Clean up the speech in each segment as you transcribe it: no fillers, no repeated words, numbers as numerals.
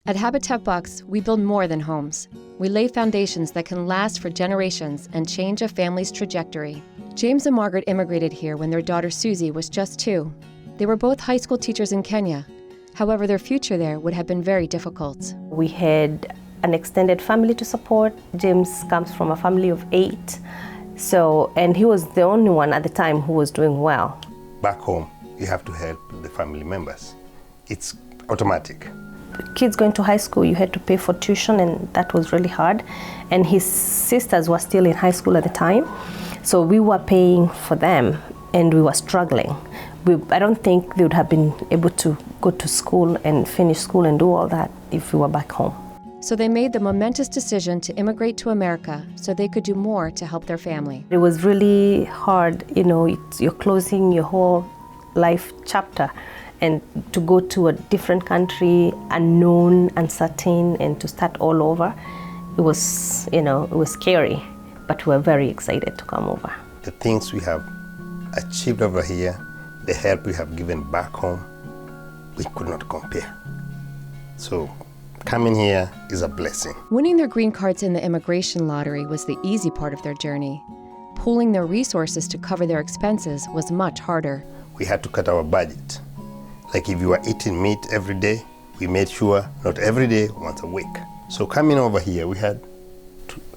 At Habitat Bucks, we build more than homes. We lay foundations that can last for generations and change a family's trajectory. James and Margaret immigrated here when their daughter Susie was just 2. They were both high school teachers in Kenya. However, their future there would have been very difficult. We had an extended family to support. James comes from a family of 8. And he was the only one at the time who was doing well. Back home, you have to help the family members. It's automatic. Kids going to high school, you had to pay for tuition, and that was really hard. And his sisters were still in high school at the time, so we were paying for them, and we were struggling. I don't think they would have been able to go to school and finish school and do all that if we were back home. So they made the momentous decision to immigrate to America so they could do more to help their family. It was really hard, you're closing your whole life chapter, and to go to a different country, unknown, uncertain, and to start all over, it was scary, but we were very excited to come over. The things we have achieved over here, the help we have given back home, we could not compare. So coming here is a blessing. Winning their green cards in the immigration lottery was the easy part of their journey. Pooling their resources to cover their expenses was much harder. We had to cut our budget. Like if you were eating meat every day, we made sure not every day, once a week. So coming over here, we had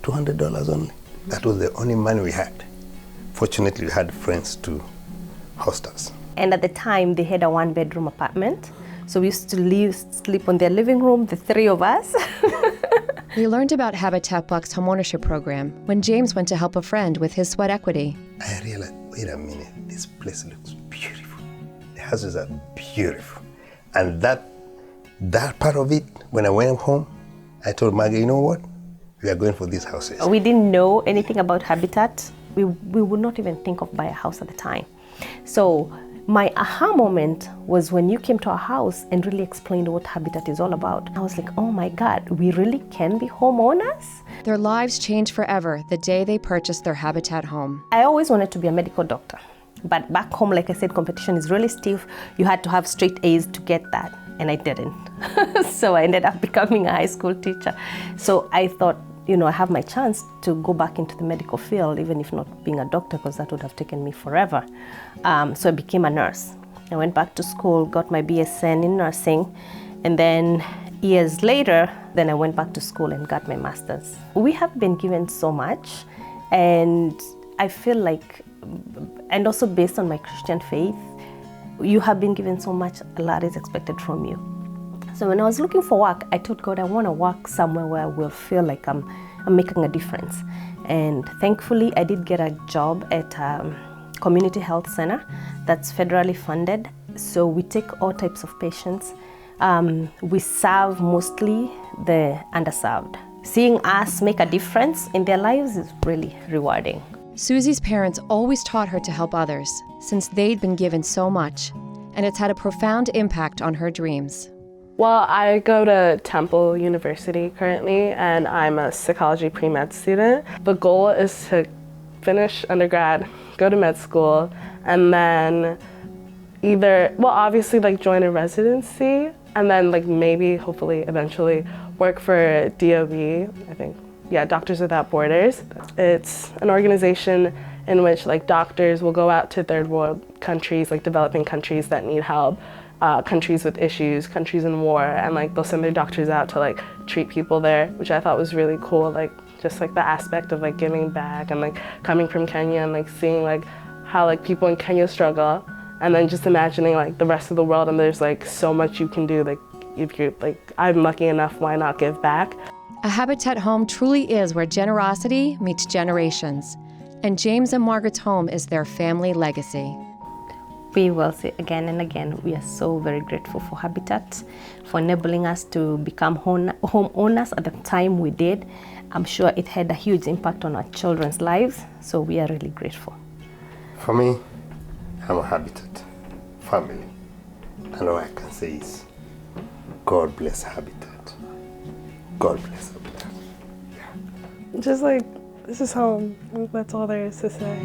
$200 only. That was the only money we had. Fortunately, we had friends to host us. And at the time, they had a 1-bedroom apartment. So we used to sleep on their living room, the 3 of us. We learned about Habitat Bucks' homeownership program when James went to help a friend with his sweat equity. I realized, wait a minute, this place looks beautiful. The houses are beautiful. And that part of it, when I went home, I told Margaret, you know what? We are going for these houses. We didn't know anything about Habitat. We would not even think of buying a house at the time. So my aha moment was when you came to our house and really explained what Habitat is all about. I was like, oh my God, we really can be homeowners? Their lives changed forever the day they purchased their Habitat home. I always wanted to be a medical doctor. But back home, like I said, competition is really stiff. You had to have straight A's to get that, and I didn't. So I ended up becoming a high school teacher. So I thought, I have my chance to go back into the medical field, even if not being a doctor, because that would have taken me forever. So I became a nurse. I went back to school, got my BSN in nursing, and then years later, then I went back to school and got my master's. We have been given so much, and I feel like, and also based on my Christian faith, you have been given so much, a lot is expected from you. So when I was looking for work, I told God I want to work somewhere where I will feel like I'm making a difference. And thankfully, I did get a job at a community health center that's federally funded. So we take all types of patients. We serve mostly the underserved. Seeing us make a difference in their lives is really rewarding. Susie's parents always taught her to help others, since they'd been given so much, and it's had a profound impact on her dreams. Well, I go to Temple University currently, and I'm a psychology pre-med student. The goal is to finish undergrad, go to med school, and then obviously join a residency, and then maybe, hopefully, eventually work for DOB, I think. Yeah, Doctors Without Borders. It's an organization in which doctors will go out to third world countries, developing countries that need help, countries with issues, countries in war, and they'll send their doctors out to treat people there, which I thought was really cool, just the aspect of giving back and coming from Kenya and seeing how people in Kenya struggle, and then just imagining the rest of the world, and there's so much you can do. If you're I'm lucky enough, why not give back? A Habitat home truly is where generosity meets generations, and James and Margaret's home is their family legacy. We will say again and again, we are so very grateful for Habitat, for enabling us to become homeowners at the time we did. I'm sure it had a huge impact on our children's lives, so we are really grateful. For me, I'm a Habitat family, and all I can say is, God bless Habitat. God bless Habitat. Yeah. Just this is home. That's all there is to say.